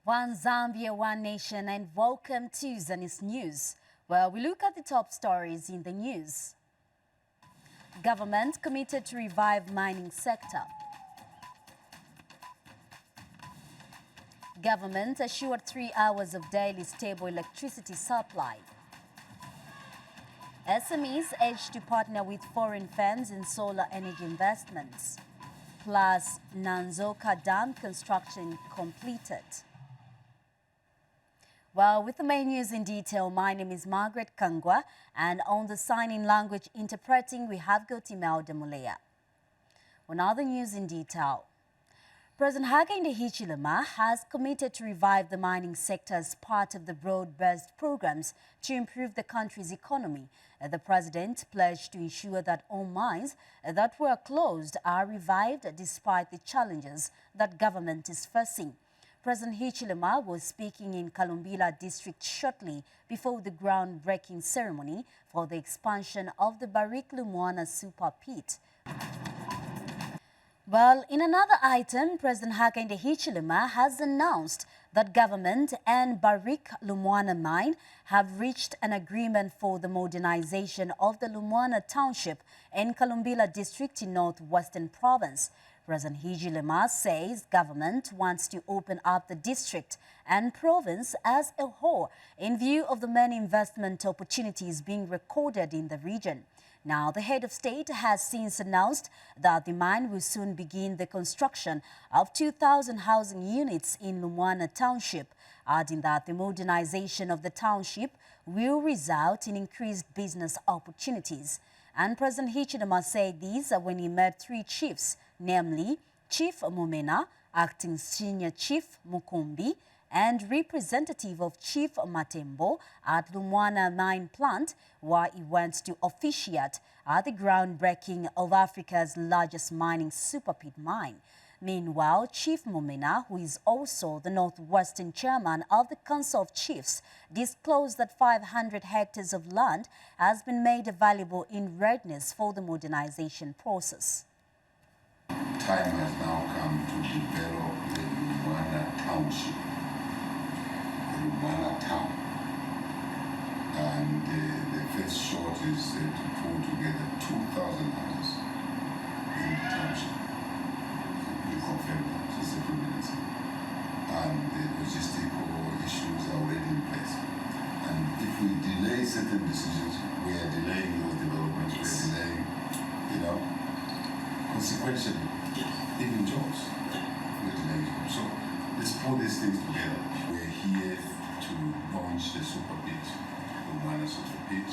One Zambia, one nation, and welcome to Zanis News, where we look at the top stories in the news. Government committed to revive mining sector. Government assured 3 hours of daily stable electricity supply. SMEs urged to partner with foreign firms in solar energy investments. Plus, Nanzoka Dam construction completed. Well, with the main news in detail, my name is Margaret Kangwa, and on the sign-in language interpreting, we have got Imelda Mulea. On other news in detail, President Hakainde Hichilema has committed to revive the mining sector as part of the broad-based programs to improve the country's economy. The president pledged to ensure that all mines that were closed are revived despite the challenges that government is facing. President Hichilema was speaking in Kalumbila district shortly before the groundbreaking ceremony for the expansion of the Barrick Lumwana super pit. Well, in another item, President Hakainde Hichilema has announced that government and Barrick Lumwana mine have reached an agreement for the modernization of the Lumwana township in Kalumbila district in northwestern province. President Hichilema says government wants to open up the district and province as a whole in view of the many investment opportunities being recorded in the region. Now, the head of state has since announced that the mine will soon begin the construction of 2,000 housing units in Lumwana Township, adding that the modernization of the township will result in increased business opportunities. And President Hichilema said this when he met 3 chiefs, namely Chief Mumena, Acting Senior Chief Mukumbi, and representative of Chief Matembo at Lumwana Mine Plant, where he went to officiate at the groundbreaking of Africa's largest mining superpit mine. Meanwhile, Chief Mumena, who is also the Northwestern Chairman of the Council of Chiefs, disclosed that 500 hectares of land has been made available in readiness for the modernization process. Time has now come to develop the Lumwana Township, the Lumwana Town. And the first shot is to pull together 2,000 houses in the township. We confirmed that just a few minutes ago. And the logistical issues are already in place. And if we delay certain decisions, we are delaying those developments, we are delaying, consequentially, even jobs. We are delaying jobs. So let's pull these things together. We are here to launch the super pit, the Lumwana super pit,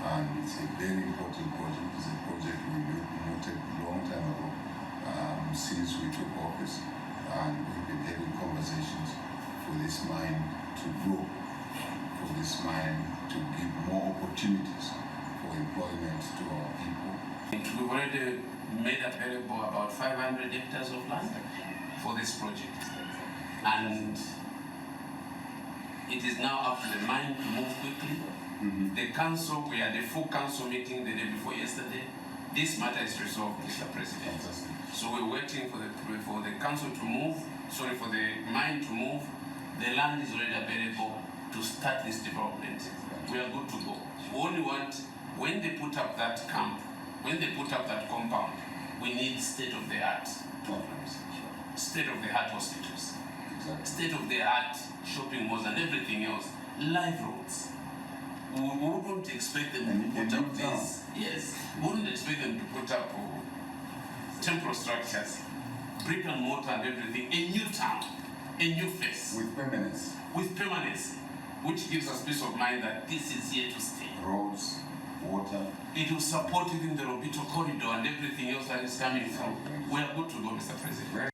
and it's a very important project. It's a project we noted a long time ago, since we took office, and we've been having conversations for this mine to grow, for this mine to give more opportunities for employment to our people. We've already made available about 500 hectares of land for this project, and it is now up to the mine to move quickly. The council, we had a full council meeting the day before yesterday. This matter is resolved, Mr. President. So we're waiting for the council to move, for the mine to move. The land is already available to start this development. We are good to go. We only want, when they put up that camp, when they put up that compound, we need state-of-the-art programs, state-of-the-art hospitals, state-of-the-art shopping malls and everything else, live roads. We wouldn't expect them to put up this. Yes, we wouldn't expect them to put up temporary structures, brick and mortar and everything. A new town, a new face. With permanence. With permanence, which gives us peace of mind that this is here to stay. Roads, water. It will support even the Robito corridor and everything else that is coming through. We are good to go, Mr. President.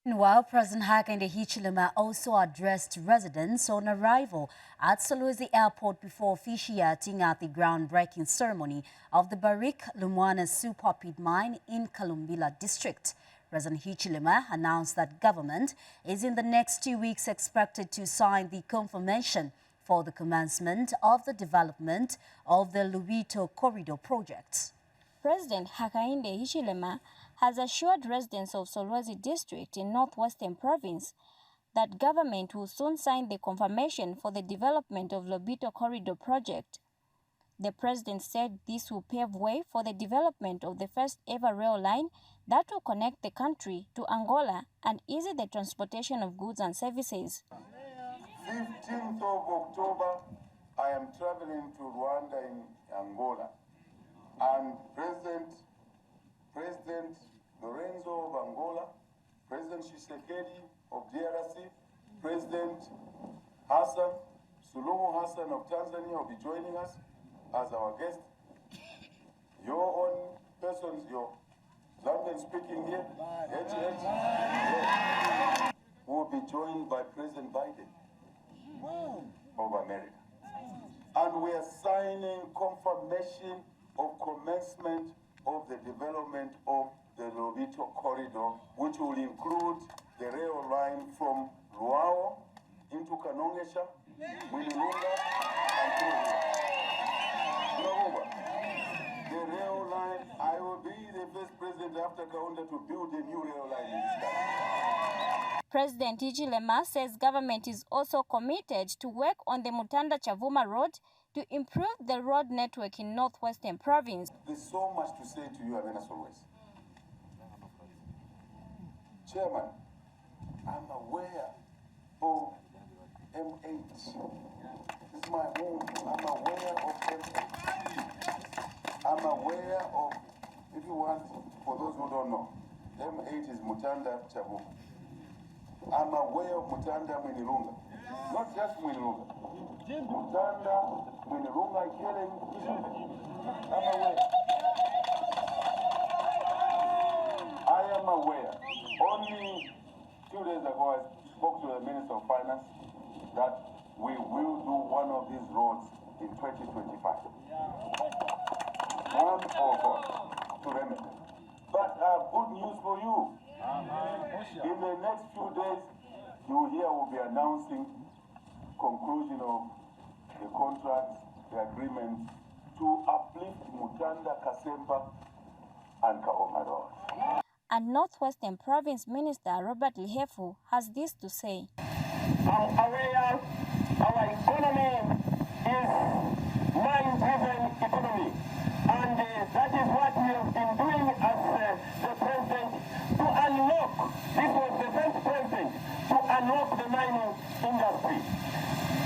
Meanwhile, President Hakainde Hichilema also addressed residents on arrival at Solwezi Airport before officiating at the groundbreaking ceremony of the Barrick Lumwana super pit mine in Kalumbila district. President Hichilema announced that government is in the next 2 weeks expected to sign the confirmation for the commencement of the development of the Lubito Corridor project. President Hakainde Hichilema has assured residents of Solwezi district in northwestern province that government will soon sign the confirmation for the development of Lobito Corridor project. The president said this will pave way for the development of the first ever rail line that will connect the country to Angola and ease the transportation of goods and services. 15th of October, I am traveling to Rwanda in Angola, and President Lorenzo of Angola, President Tshisekedi of DRC, President Suluhu Hassan of Tanzania will be joining us as our guest. Your own persons, your London speaking here, will be joined by President Biden of America. And we are signing confirmation of commencement of the development of the Lobito Corridor, which will include the rail line from Luao into Kanongesha, Mwililunga, and Turuva. The rail line, I will be the first president after Kaunda to build a new rail line in this country. President Hichilema says government is also committed to work on the Mutanda-Chavuma road to improve the road network in Northwestern Province. There's so much to say to you, Amena Solwes. Chairman, I'm aware of M8. This is my home. I'm aware of M8. I'm aware of, if you want, for those who don't know, M8 is Mutanda-Chavuma. I'm aware of Mutanda Mwinilunga. Not just Mwinilunga. Mutanda Mwinilunga killing. I'm aware. I am aware. Only 2 days ago I spoke to the Minister of Finance that we will do one of these roads in 2025. One of to remedy. But I have good news for you. In the next few days, you here will be announcing conclusion of the contracts, the agreements to uplift Mutanda, Kasemba, and Kaoma Road. And Northwestern Province Minister Robert Lihefu has this to say. I'm aware our economy is mind-driven economy, and that is what we have been doing as the president to unlock. This was the first president to unlock the mining industry.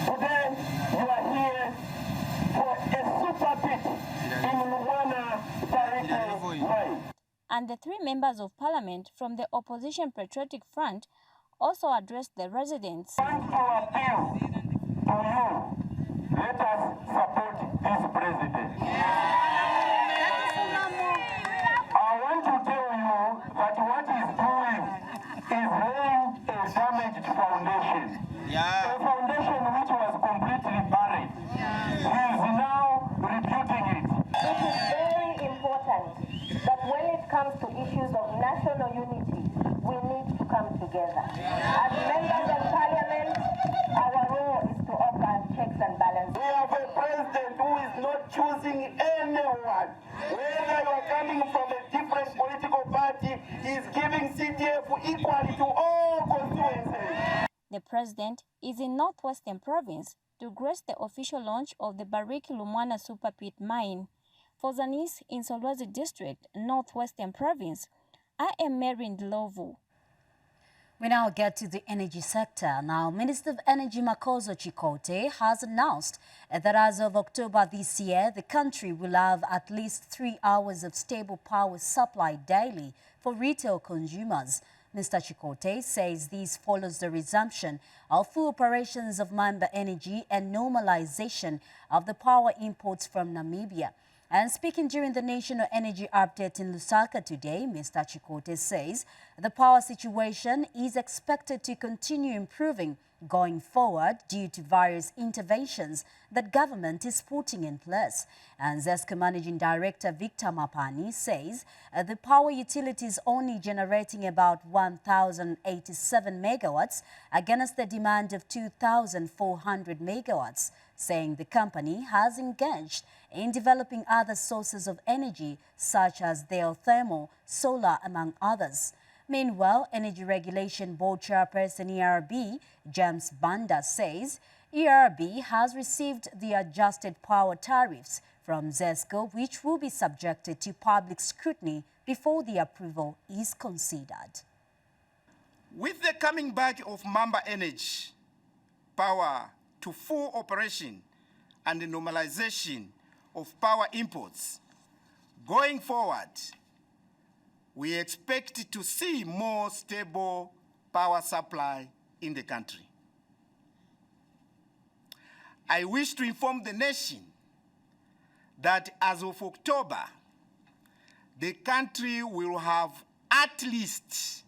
Today, you are here for a super pit in Luana Bariki mine. And the 3 members of parliament from the opposition Patriotic Front also addressed the residents. I want to appeal to you. Let us support this president. I want to tell you that what he's doing is laying a damaged foundation. A foundation which was completely buried. He is now rebuilding it. It is very important that when it comes to issues of national unity, we need to come together. As members of parliament, our role is to offer checks and balances. We have a president who is not choosing anyone. Whether you are coming from a different political party, he is giving CTF equally to all constituencies. The president is in Northwestern Province to grace the official launch of the Bariki Lumwana Super Pit mine. For Zanis in Solwazi District, Northwestern Province, I am Mary Ndlovu. We now get to the energy sector. Now, Minister of Energy Makozo Chikote has announced that as of October this year, the country will have at least 3 hours of stable power supply daily for retail consumers. Mr. Chikote says this follows the resumption of full operations of Mamba Energy and normalization of the power imports from Namibia. And speaking during the National Energy Update in Lusaka today, Mr. Chikote says the power situation is expected to continue improving going forward due to various interventions that government is putting in place. And ZESCO Managing Director Victor Mapani says the power utility is only generating about 1,087 megawatts against the demand of 2,400 megawatts, saying the company has engaged in developing other sources of energy such as geothermal, solar, among others. Meanwhile, Energy Regulation Board Chairperson ERB, James Banda, says ERB has received the adjusted power tariffs from ZESCO, which will be subjected to public scrutiny before the approval is considered. With the coming back of Mamba Energy Power to full operation and the normalization of power imports, going forward, we expect to see more stable power supply in the country. I wish to inform the nation that as of October, the country will have at least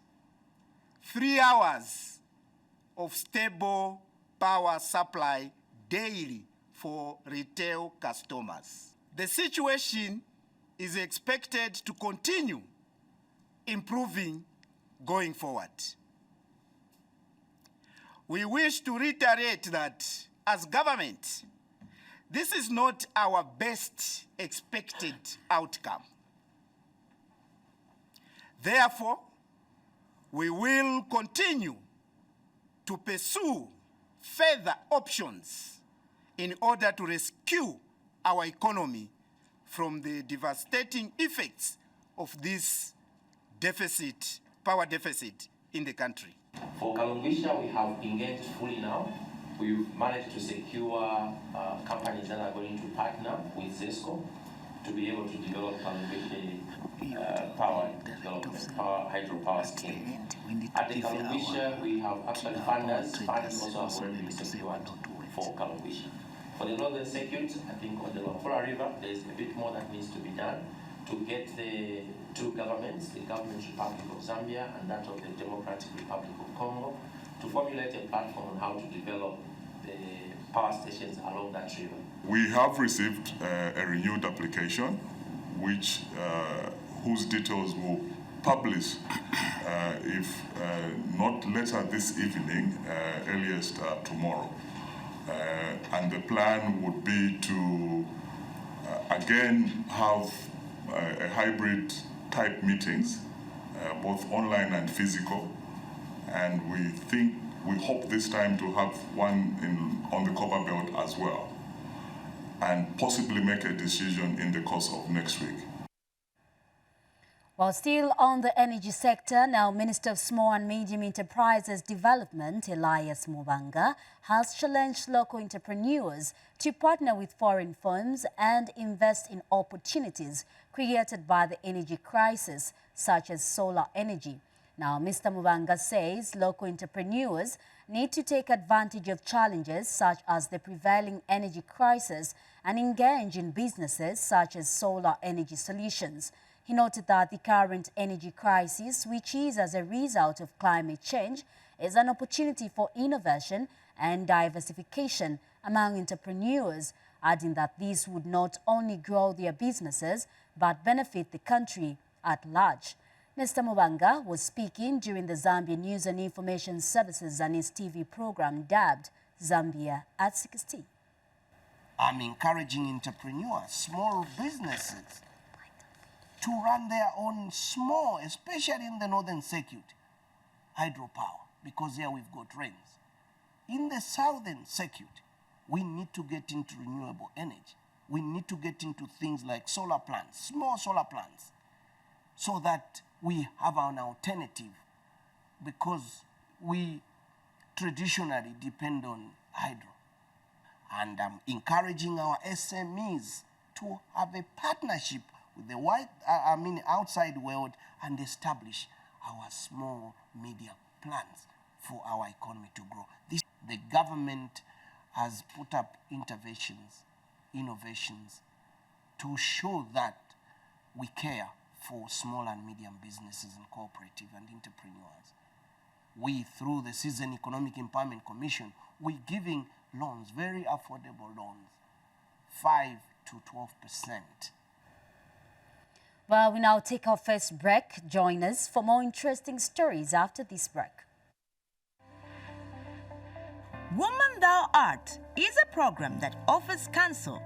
3 hours of stable power supply daily for retail customers. The situation is expected to continue improving going forward. We wish to reiterate that as government, this is not our best expected outcome. Therefore, we will continue to pursue further options in order to rescue our economy from the devastating effects of this deficit, power deficit in the country. For Kalungisha, we have engaged fully now. We've managed to secure companies that are going to partner with ZESCO to be able to develop Kalungisha power development, hydropower scheme. At the Kalungisha, we have actually funds also have already been secured for Kalungisha. For the northern circuit, I think on the Lafora River, there's a bit more that needs to be done to get the two governments, the Government Republic of Zambia and that of the Democratic Republic of Congo, to formulate a platform on how to develop the power stations along that river. We have received a renewed application, whose details will publish if not later this evening, earliest tomorrow. And the plan would be to again have a hybrid type meetings, both online and physical, and we hope this time to have one on the Copper Belt as well, and possibly make a decision in the course of next week. While still on the energy sector, now Minister of Small and Medium Enterprises Development, Elias Mubanga, has challenged local entrepreneurs to partner with foreign firms and invest in opportunities created by the energy crisis, such as solar energy. Now, Mr. Mubanga says local entrepreneurs need to take advantage of challenges such as the prevailing energy crisis and engage in businesses such as solar energy solutions. He noted that the current energy crisis, which is as a result of climate change, is an opportunity for innovation and diversification among entrepreneurs, adding that this would not only grow their businesses but benefit the country at large. Mr. Mubanga was speaking during the Zambia News and Information Services ZANIS TV program dubbed Zambia at 60. I'm encouraging entrepreneurs, small businesses, to run their own small, especially in the northern circuit, hydropower, because here we've got rains. In the southern circuit, we need to get into renewable energy. We need to get into things like solar plants, small solar plants, so that we have an alternative, because we traditionally depend on hydro. And I'm encouraging our SMEs to have a partnership with the outside world and establish our small media plans for our economy to grow. The government has put up interventions, innovations to show that we care for small and medium businesses and cooperative and entrepreneurs. We, through the Season Economic Empowerment Commission, we're giving loans, very affordable loans, 5 to 12%. Well, we now take our first break. Join us for more interesting stories after this break. Woman Thou Art is a program that offers counsel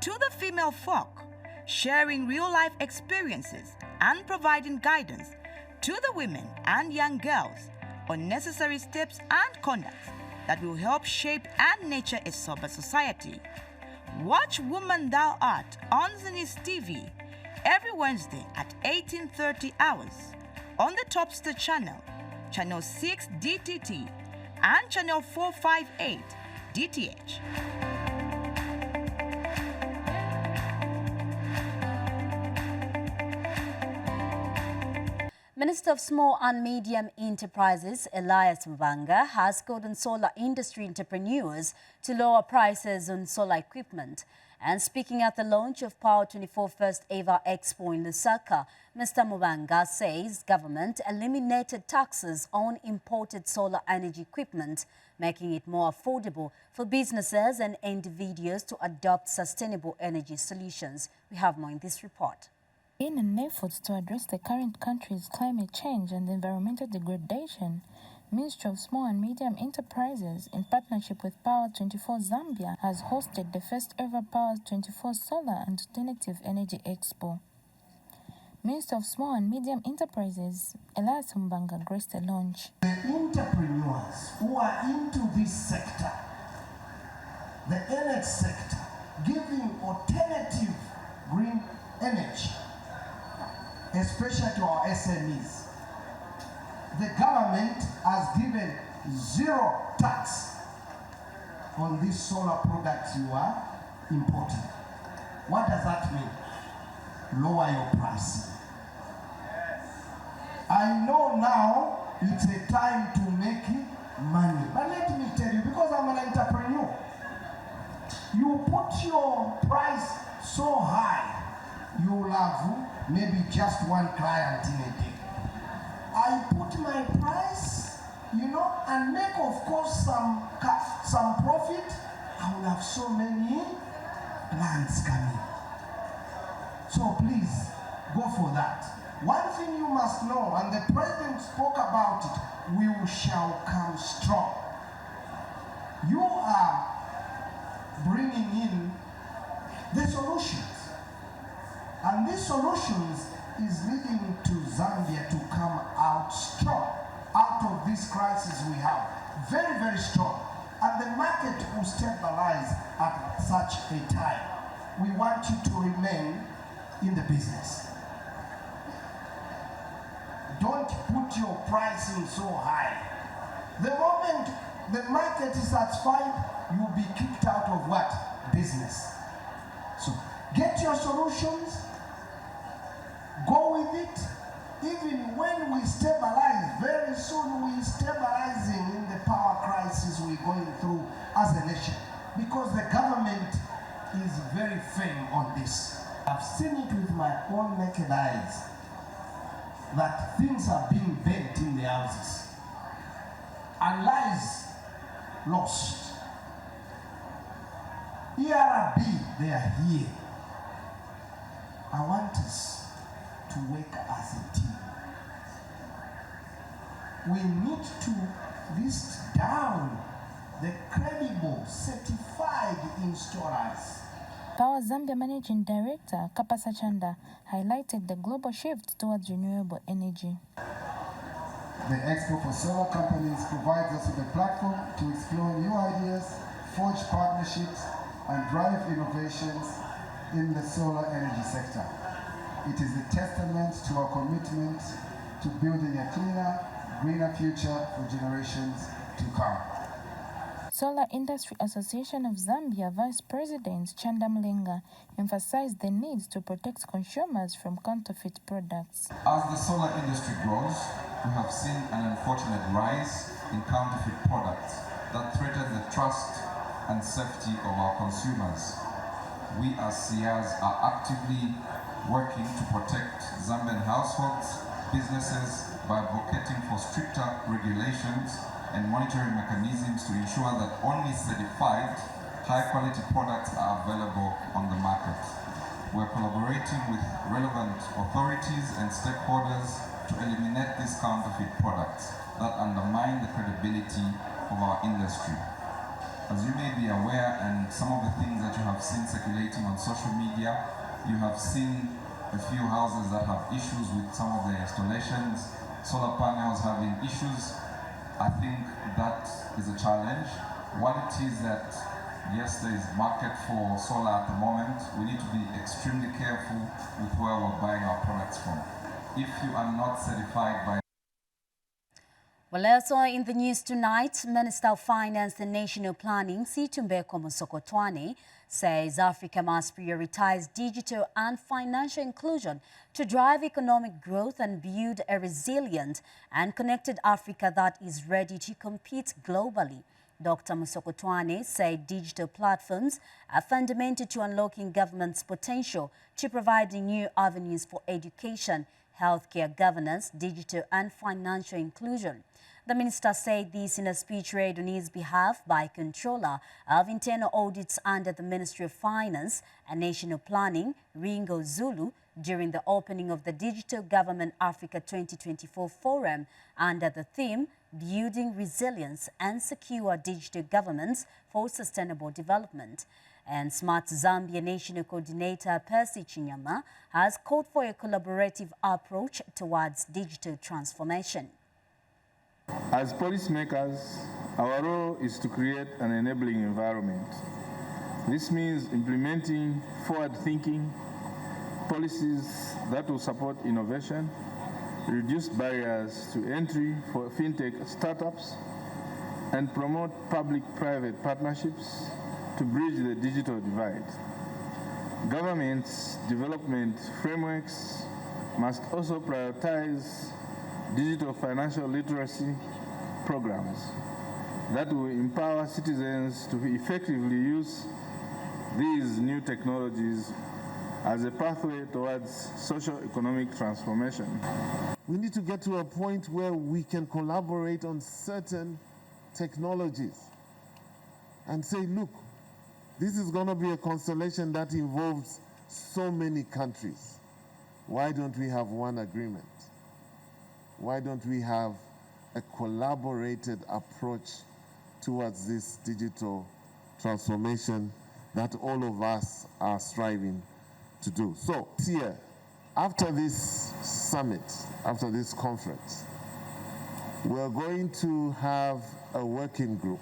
to the female folk, sharing real-life experiences and providing guidance to the women and young girls on necessary steps and conduct that will help shape and nurture a sober society. Watch Woman Thou Art on Zanis TV every Wednesday at 18:30 hours on the TOPSTAR channel, channel 6 DTT and channel 458 DTH. Minister of Small and Medium Enterprises Elias Mvanga has called on solar industry entrepreneurs to lower prices on solar equipment. And speaking at the launch of Power 24 First Ever Expo in Lusaka, Mr. Mvanga says government eliminated taxes on imported solar energy equipment, making it more affordable for businesses and individuals to adopt sustainable energy solutions. We have more in this report. In an effort to address the current country's climate change and environmental degradation, Ministry of Small and Medium Enterprises, in partnership with Power 24 Zambia, has hosted the first ever Power 24 Solar and Alternative Energy Expo. Minister of Small and Medium Enterprises, Elias Mvanga, graced the launch. The entrepreneurs who are into this sector, the energy sector, giving alternative green energy, especially to our SMEs. The government has given zero tax on these solar products you are importing. What does that mean? Lower your price. I know now it's a time to make money, but let me tell you, because I'm an entrepreneur, you put your price so high, you'll have maybe just one client in a day. I put my price, and make, of course, some profit. I will have so many plants coming. So please, go for that. One thing you must know, and the president spoke about it, we shall come strong. You are bringing in the solutions. And these solutions is leading to Zambia to come out strong, out of this crisis we have, very, very strong. And the market will stabilize at such a time. We want you to remain in the business. Don't put your pricing so high. The moment the market is satisfied, you'll be kicked out of what? Business. So get your solutions, go with it. Even when we stabilize, very soon we're stabilizing in the power crisis we're going through as a nation, because the government is very firm on this. I've seen it with my own naked eyes that things are being bent in the houses and lives lost. ERB, they are here. I want us to work as a team. We need to list down the credible, certified installers. Power Zambia Managing Director Kapasa Chanda highlighted the global shift towards renewable energy. The Expo for Solar Companies provides us with a platform to explore new ideas, forge partnerships, and drive innovations in the solar energy sector. It is a testament to our commitment to building a cleaner, greener future for generations to come. Solar Industry Association of Zambia Vice President Chanda Mlenga emphasized the need to protect consumers from counterfeit products. As the solar industry grows, we have seen an unfortunate rise in counterfeit products that threaten the trust and safety of our consumers. We as SIAs are actively working to protect Zambian households, businesses by advocating for stricter regulations and monitoring mechanisms to ensure that only certified, high-quality products are available on the market. We're collaborating with relevant authorities and stakeholders to eliminate these counterfeit products that undermine the credibility of our industry. As you may be aware, and some of the things that you have seen circulating on social media, you have seen a few houses that have issues with some of their installations, solar panels having issues. I think that is a challenge. One it is that, yes, there is market for solar at the moment. We need to be extremely careful with where we're buying our products from. If you are not certified by... Well, also in the news tonight, Minister of Finance and National Planning, Situmbeko Musokotwane, says Africa must prioritize digital and financial inclusion to drive economic growth and build a resilient and connected Africa that is ready to compete globally. Dr. Musokotwane said digital platforms are fundamental to unlocking government's potential to providing new avenues for education, healthcare governance, digital and financial inclusion. The minister said this in a speech read on his behalf by Controller of Internal Audits under the Ministry of Finance and National Planning, Ringo Zulu, during the opening of the Digital Government Africa 2024 Forum under the theme Building Resilience and Secure Digital Governments for Sustainable Development. And Smart Zambia National Coordinator Percy Chinyama has called for a collaborative approach towards digital transformation. As policymakers, our role is to create an enabling environment. This means implementing forward-thinking policies that will support innovation, reduce barriers to entry for fintech startups, and promote public-private partnerships to bridge the digital divide. Government's development frameworks must also prioritize digital financial literacy programs that will empower citizens to effectively use these new technologies as a pathway towards socio-economic transformation. We need to get to a point where we can collaborate on certain technologies and say, look, this is going to be a constellation that involves so many countries. Why don't we have one agreement? Why don't we have a collaborated approach towards this digital transformation that all of us are striving to do? So here, after this summit, after this conference, we're going to have a working group,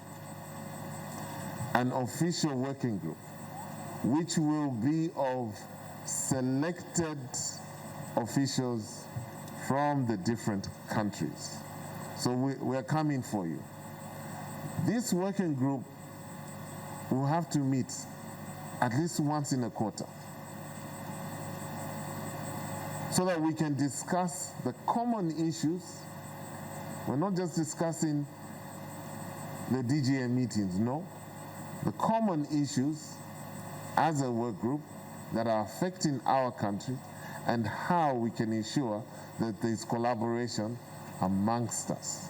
an official working group, which will be of selected officials from the different countries. So we're coming for you. This working group will have to meet at least once in a quarter so that we can discuss the common issues. We're not just discussing the DGM meetings, no. The common issues as a work group that are affecting our country and how we can ensure that there's collaboration amongst us.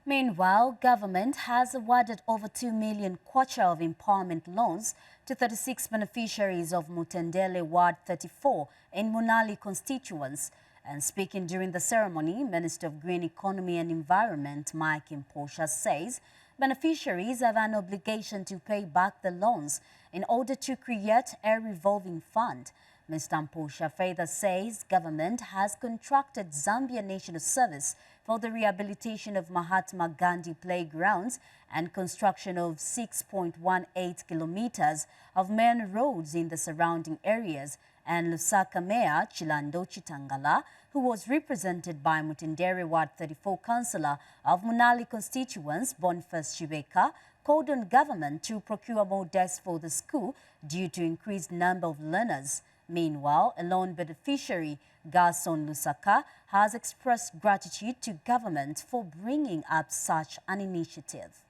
Meanwhile, government has awarded over 2 million kwacha of empowerment loans to 36 beneficiaries of Mutendele Ward 34 in Munali constituents. And speaking during the ceremony, Minister of Green Economy and Environment Mike Mposha says beneficiaries have an obligation to pay back the loans in order to create a revolving fund. Mr. Mposha further says government has contracted Zambia National Service for the rehabilitation of Mahatma Gandhi playgrounds and construction of 6.18 kilometers of main roads in the surrounding areas. And Lusaka Mayor Chilando Chitangala, who was represented by Mutendere Ward 34 Councillor of Munali constituents Boniface Chibeka, called on government to procure more desks for the school due to increased number of learners. Meanwhile, a loan beneficiary, Garson Lusaka, has expressed gratitude to government for bringing up such an initiative.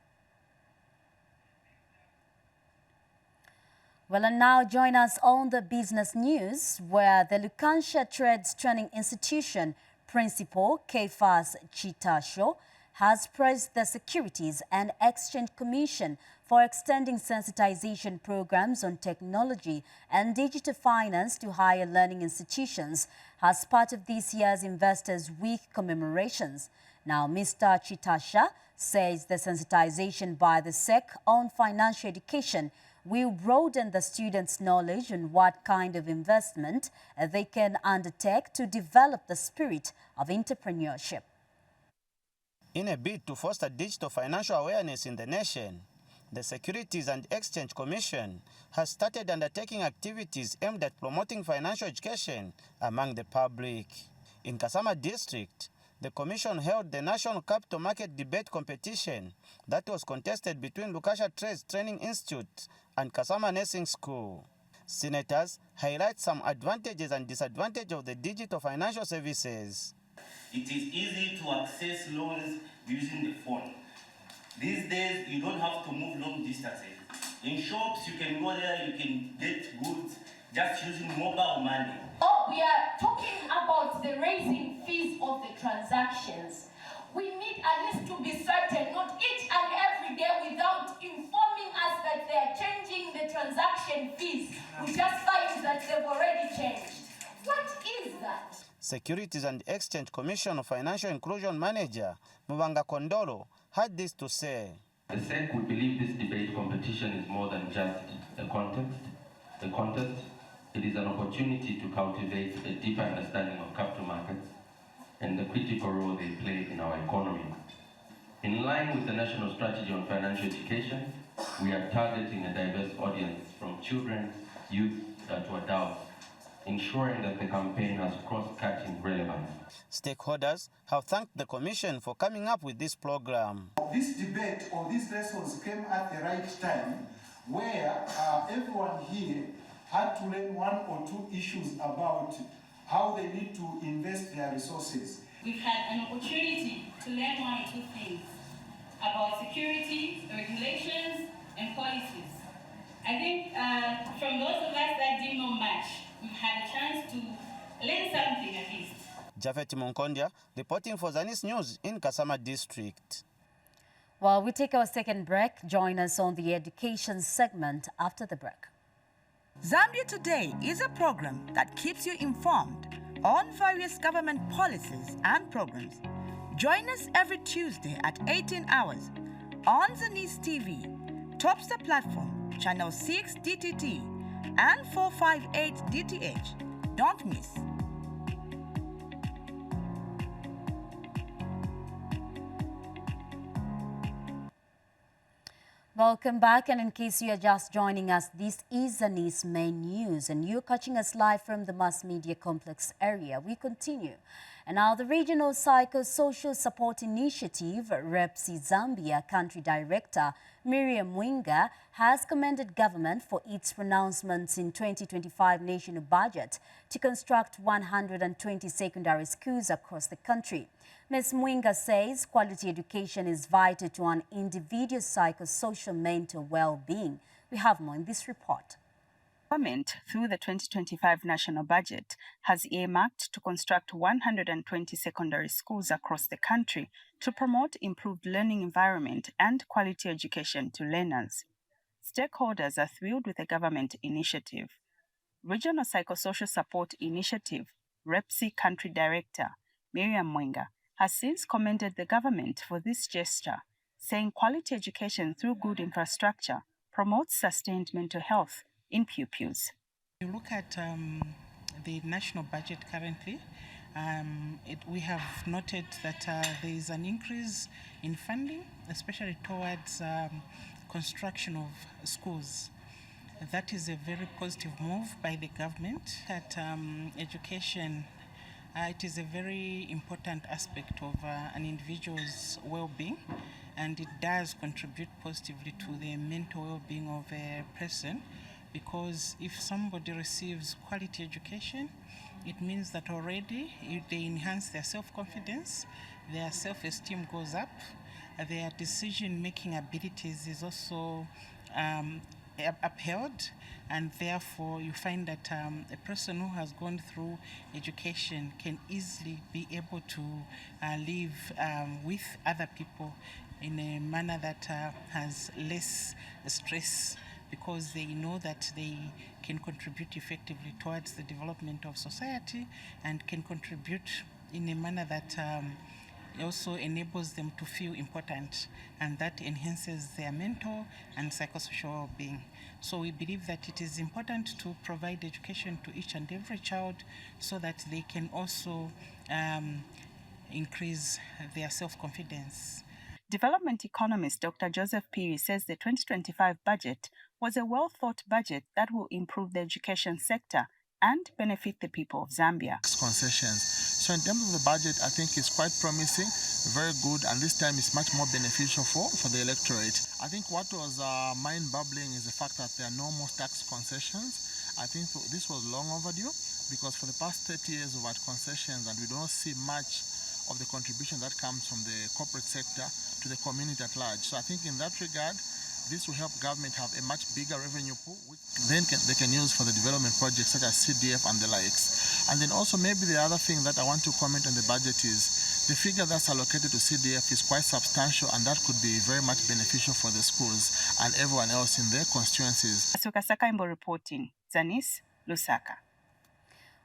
Well, and now join us on the business news, where the Lukansha Trades Training Institution Principal Kephas Chitasho has praised the Securities and Exchange Commission for extending sensitization programs on technology and digital finance to higher learning institutions as part of this year's Investors Week commemorations. Now, Mr. Chitasha says the sensitization by the SEC on financial education will broaden the students' knowledge on what kind of investment they can undertake to develop the spirit of entrepreneurship. In a bid to foster digital financial awareness in the nation, the Securities and Exchange Commission has started undertaking activities aimed at promoting financial education among the public. In Kasama District, the Commission held the National Capital Market Debate Competition that was contested between Lukasha Trades Training Institute and Kasama Nursing School. Senators highlight some advantages and disadvantages of the digital financial services. It is easy to access loans using the phone. These days, you don't have to move long distances. In shops, you can go there, you can get goods just using mobile money. Oh, we are talking about the raising fees of the transactions. We need at least to be certain, not each and every day without informing us that they are changing the transaction fees. We just find that they've already changed. What is that? Securities and Exchange Commission Financial Inclusion Manager Mubanga Kondolo had this to say. The SEC, we believe this debate competition is more than just a contest. It is an opportunity to cultivate a deeper understanding of capital markets and the critical role they play in our economy. In line with the National Strategy on Financial Education, we are targeting a diverse audience from children, youth, to adults, ensuring that the campaign has cross-cutting relevance. Stakeholders have thanked the Commission for coming up with this program. This debate or these lessons came at the right time where everyone here had to learn one or two issues about how they need to invest their resources. We've had an opportunity to learn one or two things about security, regulations, and policies. I think from those of us that didn't know much, we've had a chance to learn something at least. Jafet Munkondia reporting for Zanis News in Kasama District. While we take our second break, join us on the education segment after the break. Zambia Today is a program that keeps you informed on various government policies and programs. Join us every Tuesday at 18 hours on Zanis TV, TOPSTAR platform, channel 6 DTT and 458 DTH. Don't miss. Welcome back, and in case you are just joining us, this is Zanis main news and you're catching us live from the mass media complex area. We continue. And now the Regional Psychosocial Support Initiative, REPSI Zambia Country Director Miriam Mwinga has commended government for its pronouncements in 2025 national budget to construct 120 secondary schools across the country. Ms. Mwinga says quality education is vital to an individual's psychosocial mental well-being. We have more in this report. Government, through the 2025 national budget, has earmarked to construct 120 secondary schools across the country to promote improved learning environment and quality education to learners. Stakeholders are thrilled with the government initiative. Regional Psychosocial Support Initiative, REPSI Country Director Miriam Mwinga has since commended the government for this gesture, saying quality education through good infrastructure promotes sustained mental health in pupils. You look at the national budget currently, we have noted that there is an increase in funding, especially towards construction of schools. That is a very positive move by the government. That education, it is a very important aspect of an individual's well-being, and it does contribute positively to the mental well-being of a person, because if somebody receives quality education, it means that already they enhance their self-confidence, their self-esteem goes up, their decision-making abilities is also upheld, and therefore you find that a person who has gone through education can easily be able to live with other people in a manner that has less stress, because they know that they can contribute effectively towards the development of society and can contribute in a manner that also enables them to feel important, and that enhances their mental and psychosocial well-being. So we believe that it is important to provide education to each and every child so that they can also increase their self-confidence. Development economist Dr. Joseph Piri says the 2025 budget was a well-thought budget that will improve the education sector and benefit the people of Zambia. Concessions. So in terms of the budget, I think it's quite promising, very good, and this time it's much more beneficial for the electorate. I think what was mind-boggling is the fact that there are no more tax concessions. I think this was long overdue because for the past 30 years we've had concessions and we don't see much of the contribution that comes from the corporate sector to the community at large. So I think in that regard, this will help government have a much bigger revenue pool, which then they can use for the development projects such as CDF and the likes. And then also maybe the other thing that I want to comment on the budget is the figure that's allocated to CDF is quite substantial, and that could be very much beneficial for the schools and everyone else in their constituencies. Asuka Sakaimbo reporting. Zanis, Lusaka.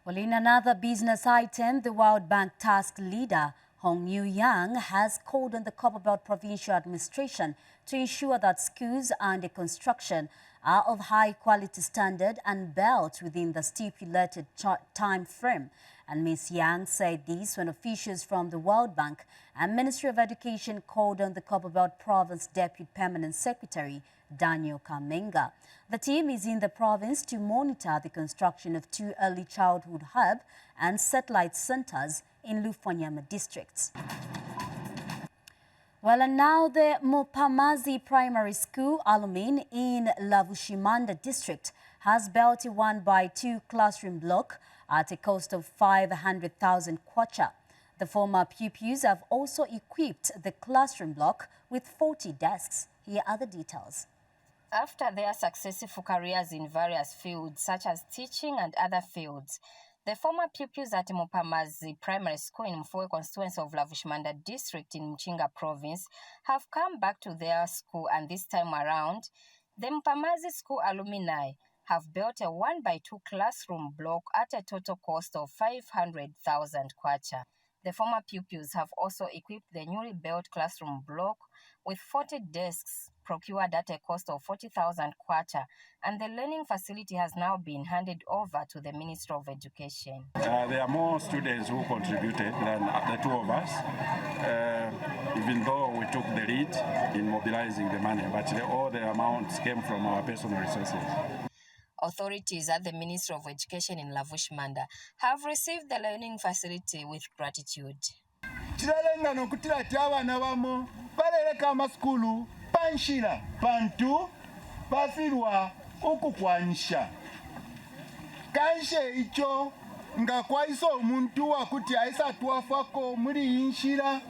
Well, in another business item, the World Bank task leader Hong Yu Yang has called on the Copperbelt Provincial Administration to ensure that schools under construction are of high quality standard and built within the stipulated time frame. And Ms. Yang said this when officials from the World Bank and Ministry of Education called on the Copperbelt Province Deputy Permanent Secretary Daniel Kamenga. The team is in the province to monitor the construction of 2 early childhood hub and satellite centers in Lufwanyama districts. Well, and now the Mupamazi Primary School alumni in Lavushimanda district has built a 1x2 classroom block at a cost of 500,000 kwacha. The former pupils have also equipped the classroom block with 40 desks. Here are the details. After their successful careers in various fields, such as teaching and other fields, the former pupils at Mupamazi Primary School in Mfuwe constituency of Lavushimanda district in Mchinga province have come back to their school, and this time around, the Mupamazi School alumni have built a 1x2 classroom block at a total cost of 500,000 kwacha. The former pupils have also equipped the newly built classroom block with 40 desks procured at a cost of 40,000 kwacha, and the learning facility has now been handed over to the Ministry of Education. There are more students who contributed than the two of us, even though we took the lead in mobilizing the money, but all the amounts came from our personal resources. Authorities at the Ministry of Education in Lavushimanda have received the learning facility with gratitude. Chiralengano kutira tiabana bamo baleleka amaskulu panshira pantu basirwa okukwanisha kanshe icho nga kwaiso omuntu akuti aisa twafako muri inshira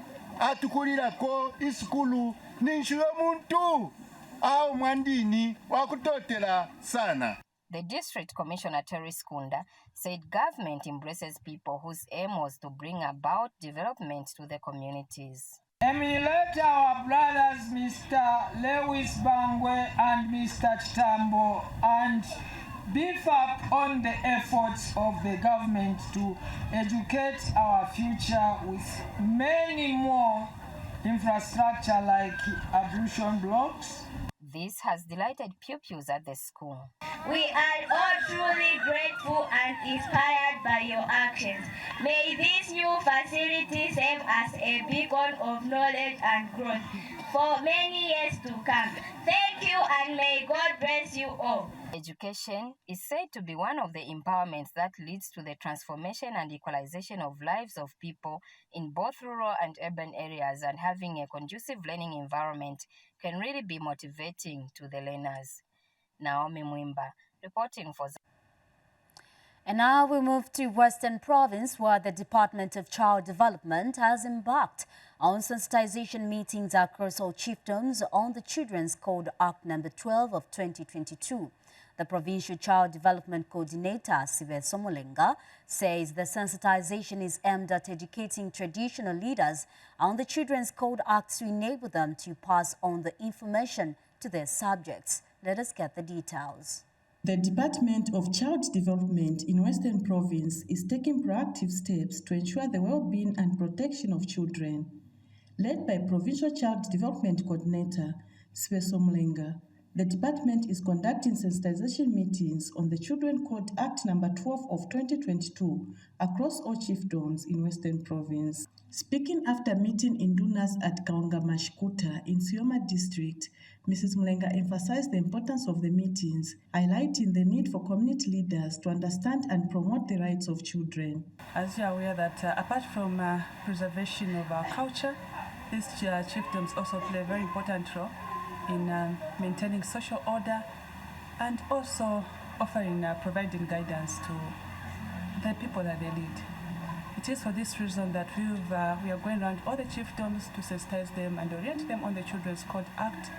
atukulirako iskulu ninshiro muntu au mwandini wakutotela sana. The District Commissioner Terry Skunda said government embraces people whose aim was to bring about development to the communities. Emulate our brothers Mr. Lewis Bangwe and Mr. Chitambo and beef up on the efforts of the government to educate our future with many more infrastructure like ablution blocks. This has delighted pupils at the school. We are all truly grateful and inspired by your actions. May this new facility serve as a beacon of knowledge and growth for many years to come. Thank you, and may God bless you all. Education is said to be one of the empowerments that leads to the transformation and equalization of lives of people in both rural and urban areas, and having a conducive learning environment can really be motivating to the learners. Naomi Mwimba, reporting for. And now we move to Western Province, where the Department of Child Development has embarked on sensitization meetings across all chiefdoms on the Children's Code Act number 12 of 2022. The Provincial Child Development Coordinator, Sive Somolenga, says the sensitization is aimed at educating traditional leaders on the Children's Code Act to enable them to pass on the information to their subjects. Let us get the details. The Department of Child Development in Western Province is taking proactive steps to ensure the well-being and protection of children. Led by Provincial Child Development Coordinator Sweso Mlenga, the department is conducting sensitization meetings on the Children Code Act No. 12 of 2022 across all chiefdoms in Western Province. Speaking after meeting indunas at Kaongamashkuta in Sioma district, Mrs. Mlenga emphasized the importance of the meetings, highlighting the need for community leaders to understand and promote the rights of children. As you are aware that apart from preservation of our culture, these chiefdoms also play a very important role in maintaining social order and also providing guidance to the people that they lead. It is for this reason that we are going around all the chiefdoms to sensitize them and orient them on the Children's Code Act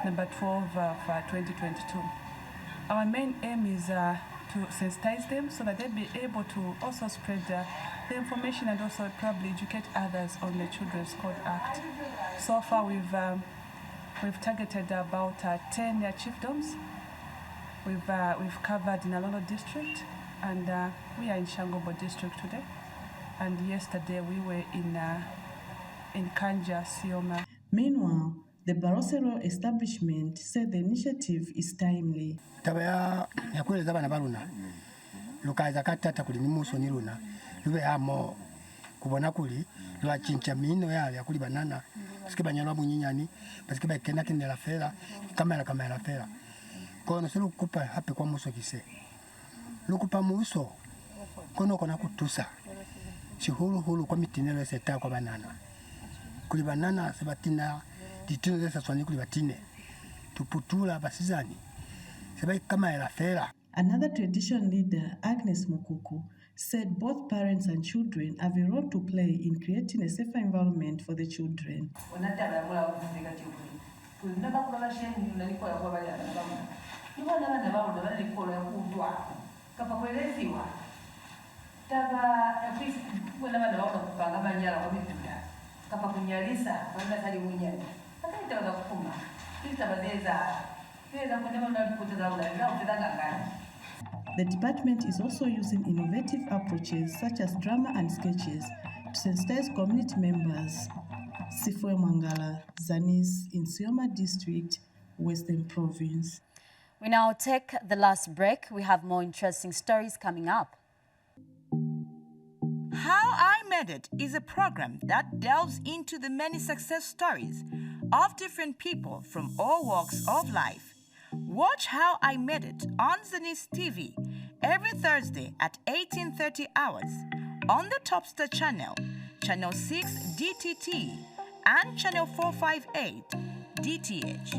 No. 12 of 2022. Our main aim is to sensitize them so that they'll be able to also spread the information and also probably educate others on the Children's Code Act. So far we've targeted about 10 chiefdoms. We've covered Nalono district and we are in Shangobo district today. And yesterday we were in Kanja, Sioma. Meanwhile, the Barosero establishment said the initiative is timely. Tabaya yakweleza bana baluna lukaza katata kuli nimuso ni luna lube amo kubona kuli lwa chincha mino yale yakuli banana basike banyalwa bunyinyani basike bakena kinela fera kamera fera kono selu kupa hape kwa muso kise lukupa muso kono kona kutusa hulu kwa mitinelo seta kwa banana kuli banana sebatina ditino zesa swani kuli batine tuputula basizani sebai kama la fera. Another tradition leader, Agnes Mukuku, said both parents and children have a role to play in creating a safer environment for the children. The department is also using innovative approaches such as drama and sketches to sensitize community members. Sifue Mangala, Zanis in Sioma District, Western Province. We now take the last break. We have more interesting stories coming up. How I Made It is a program that delves into the many success stories of different people from all walks of life. Watch How I Made It on Zanis TV every Thursday at 18:30 hours on the TOPSTAR channel, channel 6 DTT and channel 458 DTH.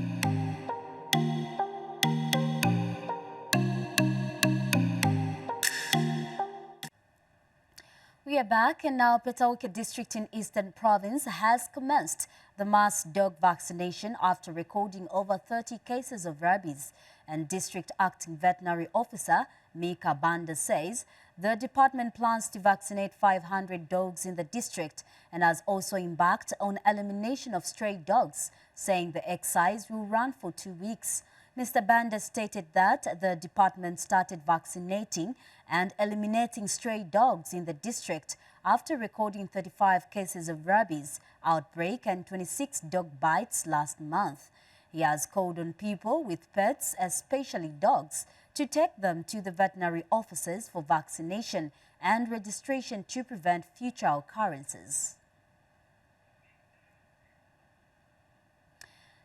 We are back, and now Petauke district in Eastern Province has commenced the mass dog vaccination after recording over 30 cases of rabies. And District Acting Veterinary Officer Mika Banda says the department plans to vaccinate 500 dogs in the district and has also embarked on elimination of stray dogs, saying the exercise will run for 2 weeks. Mr. Banda stated that the department started vaccinating and eliminating stray dogs in the district after recording 35 cases of rabies outbreak and 26 dog bites last month. He has called on people with pets, especially dogs, to take them to the veterinary offices for vaccination and registration to prevent future occurrences.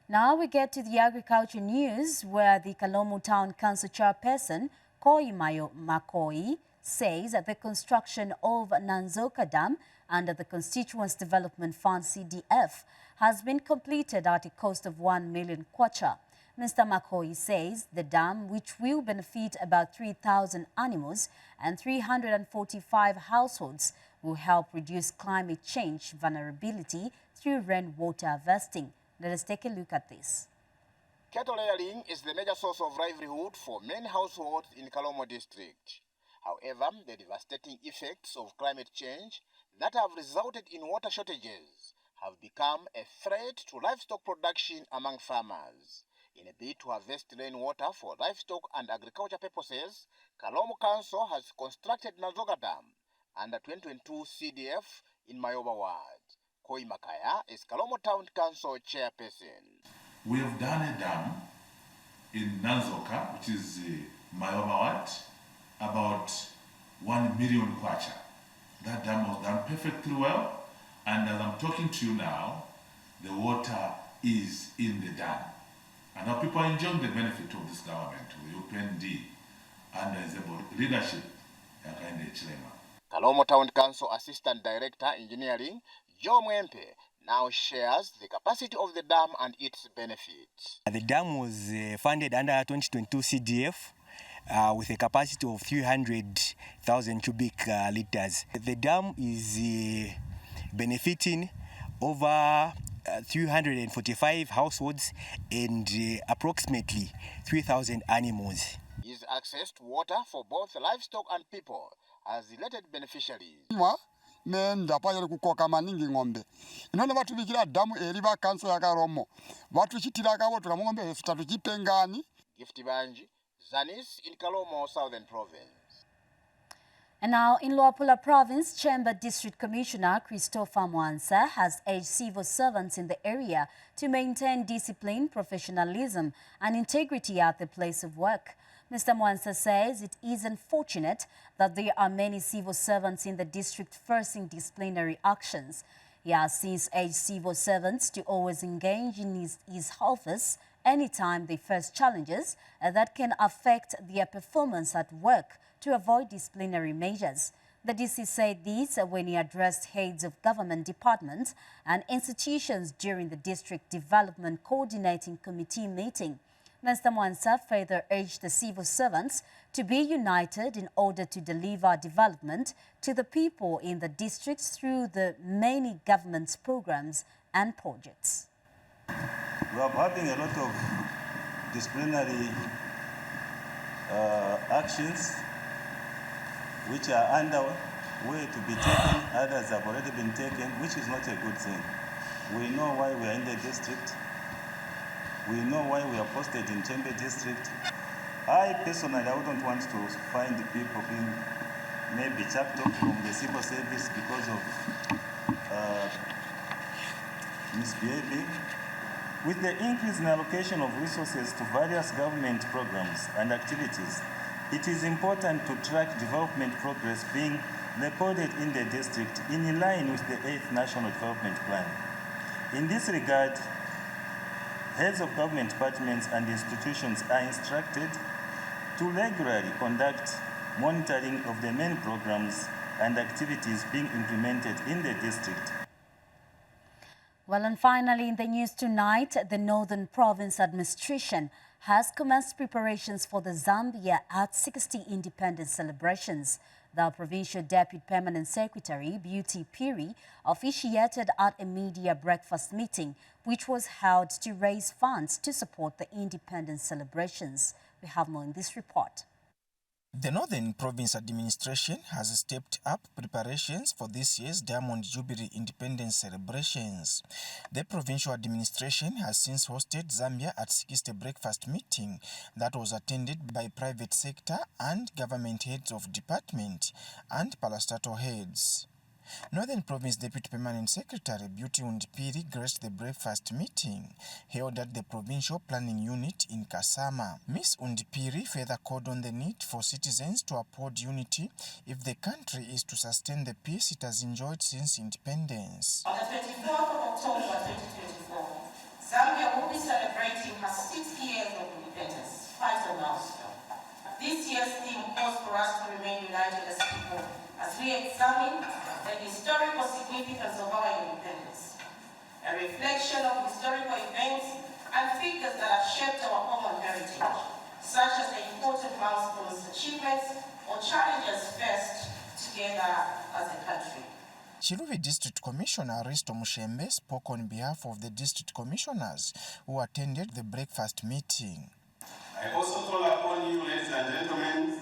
Now we get to the agriculture news, where the Kalomo Town Council chairperson, Koi Makoi, says that the construction of Nanzoka Dam under the Constituents Development Fund CDF has been completed at a cost of 1 million kwacha. Mr. Makoi says the dam, which will benefit about 3,000 animals and 345 households, will help reduce climate change vulnerability through rainwater harvesting. Let us take a look at this. Cattle rearing is the major source of livelihood for many households in Kalomo district. However, the devastating effects of climate change that have resulted in water shortages have become a threat to livestock production among farmers. In a bid to harvest rainwater for livestock and agriculture purposes, Kalomo Council has constructed Nanzoka Dam under 2022 CDF in Mayoba Ward. Koimakaya is Kalomo Town Council chairperson. We have done a dam in Nanzoka, which is Mayomawat, about 1 million kwacha. That dam was done perfectly well, and as I'm talking to you now, the water is in the dam. And now people are enjoying the benefit of this government, with the UPND, under the leadership of Hakainde Hichilema. Kalomo Town Council Assistant Director Engineering, Joe Mwempe, now shares the capacity of the dam and its benefits. The dam was funded under 2022 CDF with a capacity of 300,000 cubic liters. The dam is benefiting over 345 households and approximately 3,000 animals. Is accessed water for both livestock and people as related beneficiaries. Nenda payali kukoka maningi ng'ombe inone batubikira damu eriba kanso ya Karomo batuchitira abo tukamombe efutatu chipengani. Gift Banji, Zanis in Kalomo, Southern Province. And now in Luapula Province, Chamber District Commissioner Christopher Mwansa has urged civil servants in the area to maintain discipline, professionalism and integrity at the place of work. Mr. Mwansa says it is unfortunate that there are many civil servants in the district facing disciplinary actions. He has since urged civil servants to always engage in his office anytime they face challenges that can affect their performance at work to avoid disciplinary measures. The DC said this when he addressed heads of government departments and institutions during the District Development Coordinating Committee meeting. Mr. Mwansa further urged the civil servants to be united in order to deliver development to the people in the districts through the many government's programs and projects. We are having a lot of disciplinary actions which are underway to be taken, others have already been taken, which is not a good thing. We know why we are in the district. We know why we are posted in Chamber District. I personally, I wouldn't want to find people being maybe chucked off from the civil service because of misbehaving. With the increase in allocation of resources to various government programs and activities, it is important to track development progress being recorded in the district in line with the 8th National Development Plan. In this regard, heads of government departments and institutions are instructed to regularly conduct monitoring of the main programs and activities being implemented in the district. Well, and finally, in the news tonight, the Northern Province Administration has commenced preparations for the Zambia at 60 independence celebrations. The Provincial Deputy Permanent Secretary, Beauty Piri, officiated at a media breakfast meeting, which was held to raise funds to support the independence celebrations. We have more in this report. The Northern Province Administration has stepped up preparations for this year's Diamond Jubilee Independence celebrations. The Provincial Administration has since hosted Zambia at 60 breakfast meeting that was attended by private sector and government heads of department and parastatal heads. Northern Province Deputy Permanent Secretary Beauty Undipiri graced the breakfast meeting held at the Provincial Planning Unit in Kasama. Ms. Undipiri further called on the need for citizens to uphold unity if the country is to sustain the peace it has enjoyed since independence. On the 24th of October 2024, Zambia will be celebrating her 60 years of independence, quite a milestone. This year's theme calls for us to remain united as people as we examine the historical significance of our independence, a reflection of historical events and figures that have shaped our common heritage, such as the important milestones, achievements, or challenges faced together as a country. Chiluvi District Commissioner Risto Mushembe spoke on behalf of the district commissioners who attended the breakfast meeting. I also call upon you, ladies and gentlemen,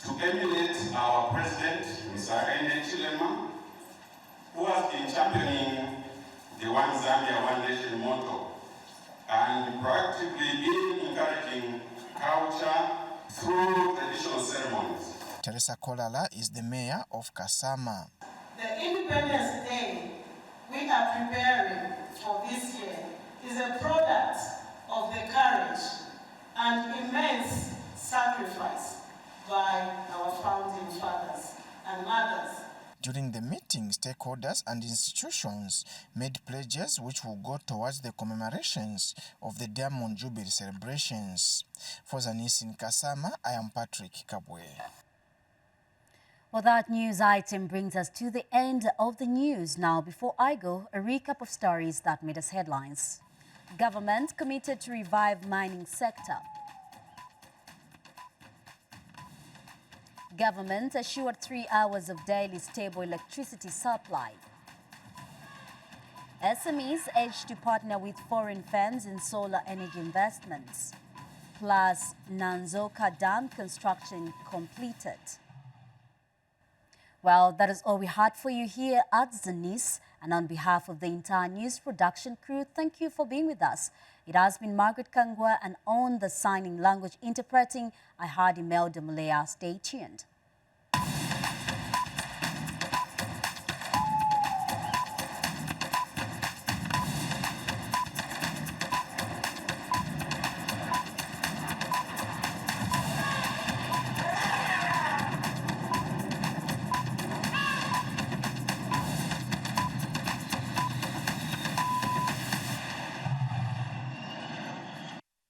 to emulate our President, Mr. Hakainde Hichilema, who has been championing the One Zambia, One Nation motto and proactively been encouraging culture through traditional ceremonies. Teresa Kolala is the mayor of Kasama. The Independence Day, we are preparing for this year is a product of the courage and immense sacrifice by our founding fathers and mothers. During the meeting, stakeholders and institutions made pledges which will go towards the commemorations of the Diamond Jubilee celebrations. For Zanis in Kasama, I am Patrick Kabwe. Well, that news item brings us to the end of the news. Now, before I go, a recap of stories that made us headlines. Government committed to revive mining sector. Government assured 3 hours of daily stable electricity supply. SMEs urged to partner with foreign firms in solar energy investments. Plus, Nanzoka Dam construction completed. Well, that is all we had for you here at Zanis. And on behalf of the entire news production crew, thank you for being with us. It has been Margaret Kangwa, and on the signing language interpreting, I had Imelda Malaya. Stay tuned.